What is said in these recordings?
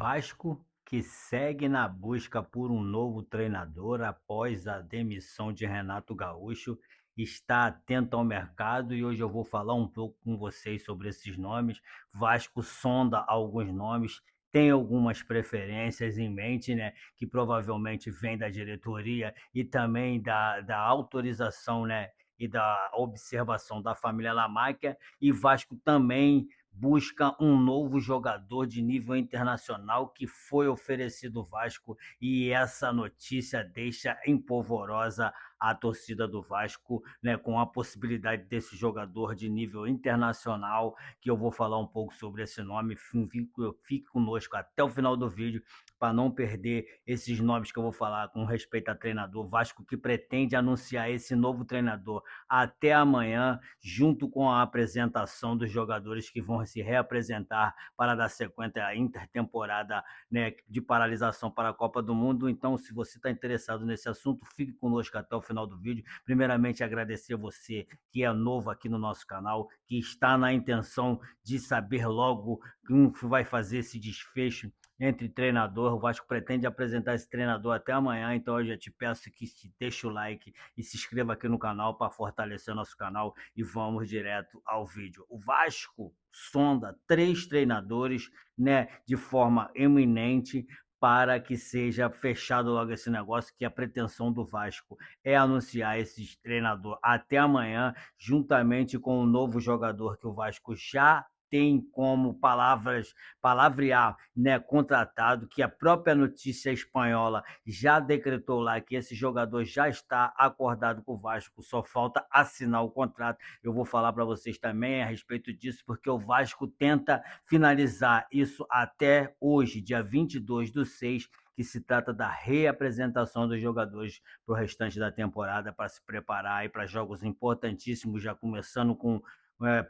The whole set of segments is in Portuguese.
Vasco, que segue na busca por um novo treinador após a demissão de Renato Gaúcho, está atento ao mercado e hoje eu vou falar um pouco com vocês sobre esses nomes. Vasco sonda alguns nomes, tem algumas preferências em mente, né, que provavelmente vem da diretoria e também da autorização, né, e da observação da família Lamáquia, e Vasco também busca um novo jogador de nível internacional que foi oferecido ao Vasco, e essa notícia deixa empolvorosa a torcida do Vasco, né, com a possibilidade desse jogador de nível internacional, que eu vou falar um pouco sobre esse nome. Fique conosco até o final do vídeo para não perder esses nomes que eu vou falar com respeito a treinador. Vasco que pretende anunciar esse novo treinador até amanhã, junto com a apresentação dos jogadores que vão se reapresentar para dar sequência à intertemporada, né, de paralisação para a Copa do Mundo. Então, se você está interessado nesse assunto, fique conosco até o final do vídeo. Primeiramente, agradecer você que é novo aqui no nosso canal, que está na intenção de saber logo como vai fazer esse desfecho entre treinador. O Vasco pretende apresentar esse treinador até amanhã, então eu já te peço que deixe o like e se inscreva aqui no canal para fortalecer nosso canal, e vamos direto ao vídeo. O Vasco sonda 3 treinadores, né, de forma eminente, para que seja fechado logo esse negócio, que a pretensão do Vasco é anunciar esse treinador até amanhã, juntamente com o novo jogador que o Vasco já tem como palavrear, né, contratado, que a própria notícia espanhola já decretou lá que esse jogador já está acordado com o Vasco, só falta assinar o contrato. Eu vou falar para vocês também a respeito disso, porque o Vasco tenta finalizar isso até hoje, dia 22/6, que se trata da reapresentação dos jogadores para o restante da temporada, para se preparar para jogos importantíssimos, já começando com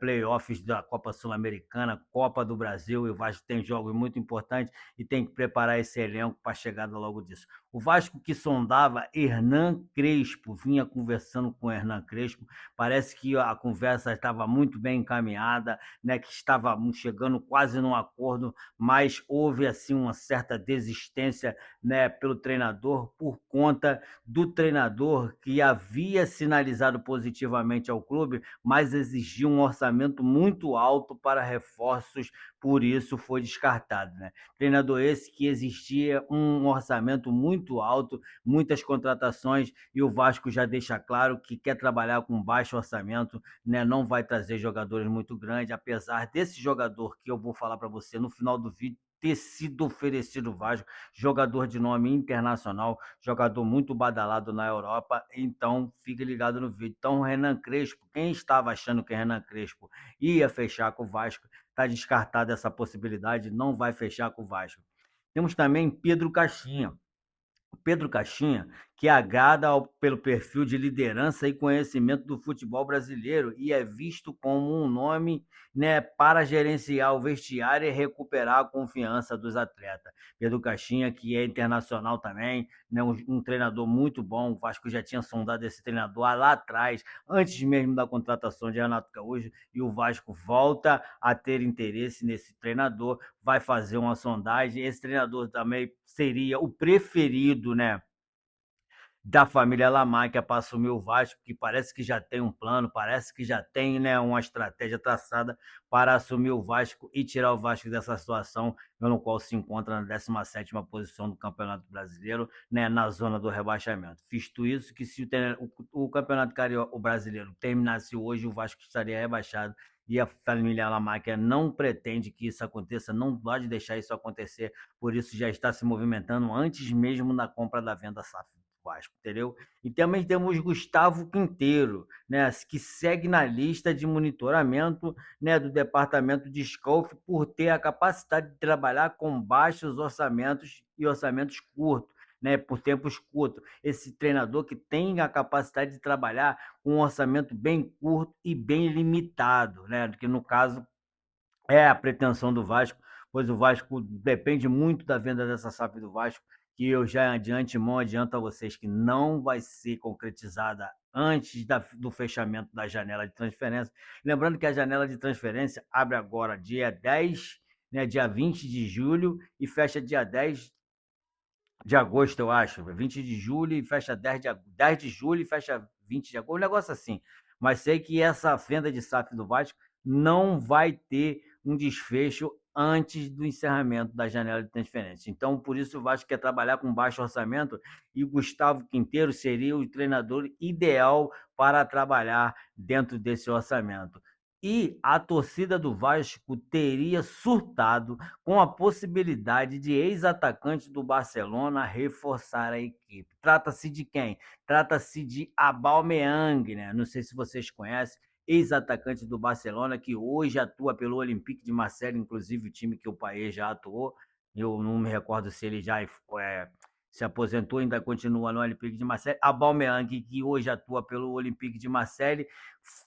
playoffs da Copa Sul-Americana, Copa do Brasil, e o Vasco tem jogos muito importantes e tem que preparar esse elenco para a chegada logo disso. O Vasco que sondava Hernan Crespo, vinha conversando com Hernan Crespo, parece que a conversa estava muito bem encaminhada, né, que estava chegando quase num acordo, mas houve assim uma certa desistência, né, pelo treinador, por conta do treinador que havia sinalizado positivamente ao clube, mas exigia um orçamento muito alto para reforços, por isso foi descartado, né? Treinador esse que existia um orçamento muito alto, muitas contratações, e o Vasco já deixa claro que quer trabalhar com baixo orçamento, né? Não vai trazer jogadores muito grandes, apesar desse jogador que eu vou falar para você no final do vídeo ter sido oferecido Vasco, jogador de nome internacional, jogador muito badalado na Europa. Então fique ligado no vídeo. Então, Hernan Crespo, quem estava achando que Hernan Crespo ia fechar com o Vasco, está descartada essa possibilidade, não vai fechar com o Vasco. Temos também Pedro Caixinha. Pedro Caixinha, que agrada pelo perfil de liderança e conhecimento do futebol brasileiro e é visto como um nome, né, para gerenciar o vestiário e recuperar a confiança dos atletas. Pedro Caixinha, que é internacional também, né, um treinador muito bom. O Vasco já tinha sondado esse treinador lá atrás, antes mesmo da contratação de Renato Gaúcho, e o Vasco volta a ter interesse nesse treinador, vai fazer uma sondagem. Esse treinador também seria o preferido, né, da família Lamáquia para assumir o Vasco, que parece que já tem um plano, parece que já tem, né, uma estratégia traçada para assumir o Vasco e tirar o Vasco dessa situação no qual se encontra na 17ª posição do Campeonato Brasileiro, né, na zona do rebaixamento. Visto isso, que se o Campeonato Carioca, o Brasileiro, terminasse hoje, o Vasco estaria rebaixado, e a família Lamáquia não pretende que isso aconteça, não pode deixar isso acontecer, por isso já está se movimentando antes mesmo da compra da venda SAF. Vasco, entendeu? E também temos Gustavo Quinteiro, né, que segue na lista de monitoramento, né, do departamento de Scout, por ter a capacidade de trabalhar com baixos orçamentos e orçamentos curtos, né, por tempos curtos. Esse treinador que tem a capacidade de trabalhar com um orçamento bem curto e bem limitado, né, que no caso é a pretensão do Vasco, pois o Vasco depende muito da venda dessa SAF do Vasco, que eu já de antemão adianto a vocês que não vai ser concretizada antes do fechamento da janela de transferência. Lembrando que a janela de transferência abre agora dia 10 né, dia 20 de julho e fecha dia 10 de agosto, eu acho. 20 de julho e fecha 10 de julho e fecha 20 de agosto, um negócio assim. Mas sei que essa venda de SAF do Vasco não vai ter um desfecho antes do encerramento da janela de transferência. Então, por isso o Vasco quer trabalhar com baixo orçamento e o Gustavo Quinteiro seria o treinador ideal para trabalhar dentro desse orçamento. E a torcida do Vasco teria surtado com a possibilidade de ex-atacante do Barcelona reforçar a equipe. Trata-se de quem? Trata-se de Aubameyang, né? Não sei se vocês conhecem, ex-atacante do Barcelona, que hoje atua pelo Olympique de Marseille, inclusive o time que o Paê já atuou. Eu não me recordo se ele já se aposentou, ainda continua no Olympique de Marseille. Aubameyang, que hoje atua pelo Olympique de Marseille,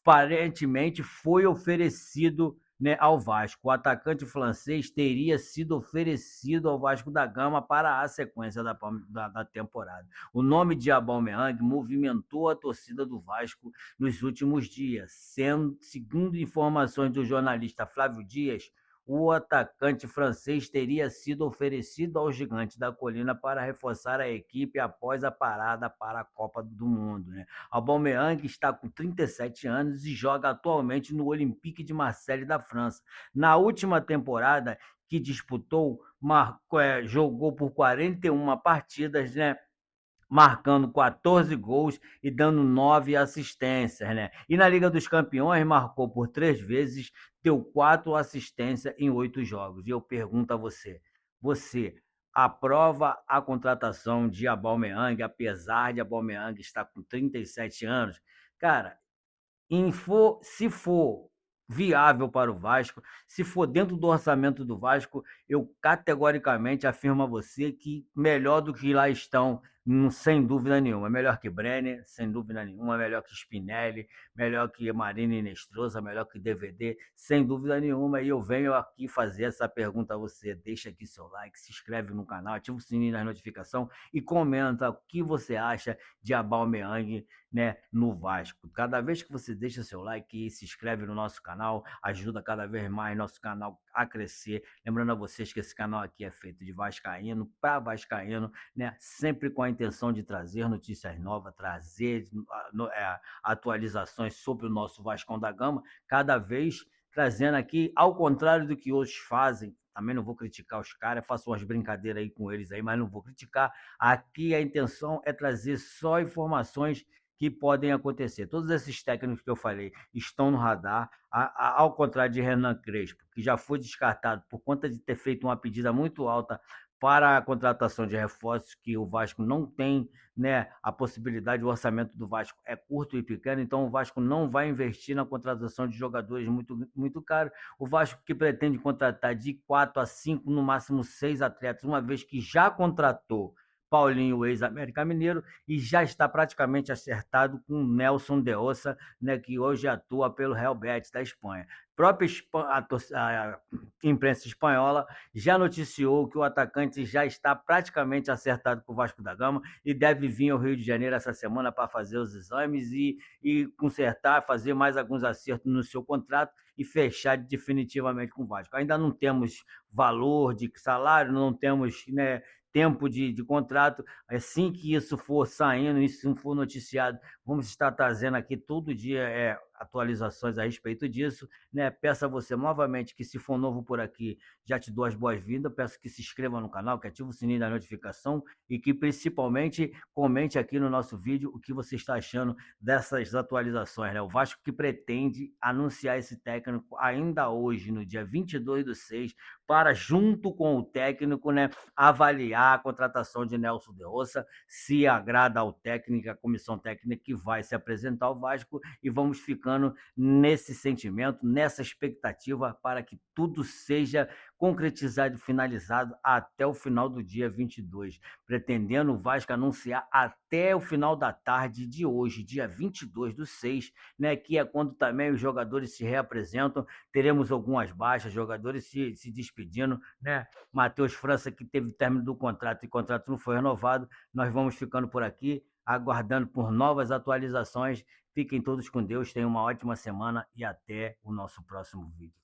aparentemente foi oferecido, né, ao Vasco. O atacante francês teria sido oferecido ao Vasco da Gama para a sequência da temporada. O nome de Aubameyang movimentou a torcida do Vasco nos últimos dias, segundo informações do jornalista Flávio Dias, o atacante francês teria sido oferecido ao Gigante da Colina para reforçar a equipe após a parada para a Copa do Mundo, né? Aubameyang está com 37 anos e joga atualmente no Olympique de Marseille da França. Na última temporada que disputou, jogou por 41 partidas, né? Marcando 14 gols e dando 9 assistências, né? E na Liga dos Campeões marcou por 3 vezes, deu 4 assistências em 8 jogos. E eu pergunto a você, você aprova a contratação de Aubameyang, apesar de Aubameyang estar com 37 anos? Cara, se for viável para o Vasco, se for dentro do orçamento do Vasco, eu categoricamente afirmo a você que melhor do que lá estão, sem dúvida nenhuma. Melhor que Brenner, sem dúvida nenhuma. Melhor que Spinelli, melhor que Marina Inestrosa, melhor que DVD, sem dúvida nenhuma. E eu venho aqui fazer essa pergunta a você. Deixa aqui seu like, se inscreve no canal, ativa o sininho das notificações e comenta o que você acha de Aubameyang, né, no Vasco. Cada vez que você deixa seu like e se inscreve no nosso canal, ajuda cada vez mais nosso canal a crescer. Lembrando a vocês que esse canal aqui é feito de vascaíno para vascaíno, né, sempre com a intenção de trazer notícias novas, trazer atualizações sobre o nosso Vascão da Gama, cada vez trazendo aqui, ao contrário do que outros fazem. Também não vou criticar os caras, faço umas brincadeiras aí com eles aí, mas não vou criticar. Aqui a intenção é trazer só informações que podem acontecer. Todos esses técnicos que eu falei estão no radar, ao contrário de Renan Crespo, que já foi descartado por conta de ter feito uma pedida muito alta para a contratação de reforços, que o Vasco não tem, né, a possibilidade. O orçamento do Vasco é curto e pequeno, então o Vasco não vai investir na contratação de jogadores muito caros. O Vasco que pretende contratar de 4 a 5, no máximo 6 atletas, uma vez que já contratou Paulinho, ex-América Mineiro, e já está praticamente acertado com Nelson de Ossa, né, que hoje atua pelo Real Betis da Espanha. A própria a imprensa espanhola já noticiou que o atacante já está praticamente acertado com o Vasco da Gama e deve vir ao Rio de Janeiro essa semana para fazer os exames e consertar, fazer mais alguns acertos no seu contrato e fechar definitivamente com o Vasco. Ainda não temos valor de salário, não temos, né, tempo de contrato. Assim que isso for saindo, isso for noticiado, vamos estar trazendo aqui todo dia atualizações a respeito disso, né? Peço a você novamente que, se for novo por aqui, já te dou as boas-vindas. Peço que se inscreva no canal, que ative o sininho da notificação e que principalmente comente aqui no nosso vídeo o que você está achando dessas atualizações, né? O Vasco que pretende anunciar esse técnico ainda hoje, no dia 22/6, para, junto com o técnico, né, avaliar a contratação de Nelson de Ossa, se agrada ao técnico, a comissão técnica que vai se apresentar ao Vasco, e vamos ficando nesse sentimento, nessa expectativa para que tudo seja concretizado e finalizado até o final do dia 22, pretendendo o Vasco anunciar até o final da tarde de hoje, dia 22/6, né, que é quando também os jogadores se reapresentam. Teremos algumas baixas, jogadores se despedindo, né? Matheus França, que teve término do contrato e o contrato não foi renovado. Nós vamos ficando por aqui, aguardando por novas atualizações. Fiquem todos com Deus, tenham uma ótima semana e até o nosso próximo vídeo.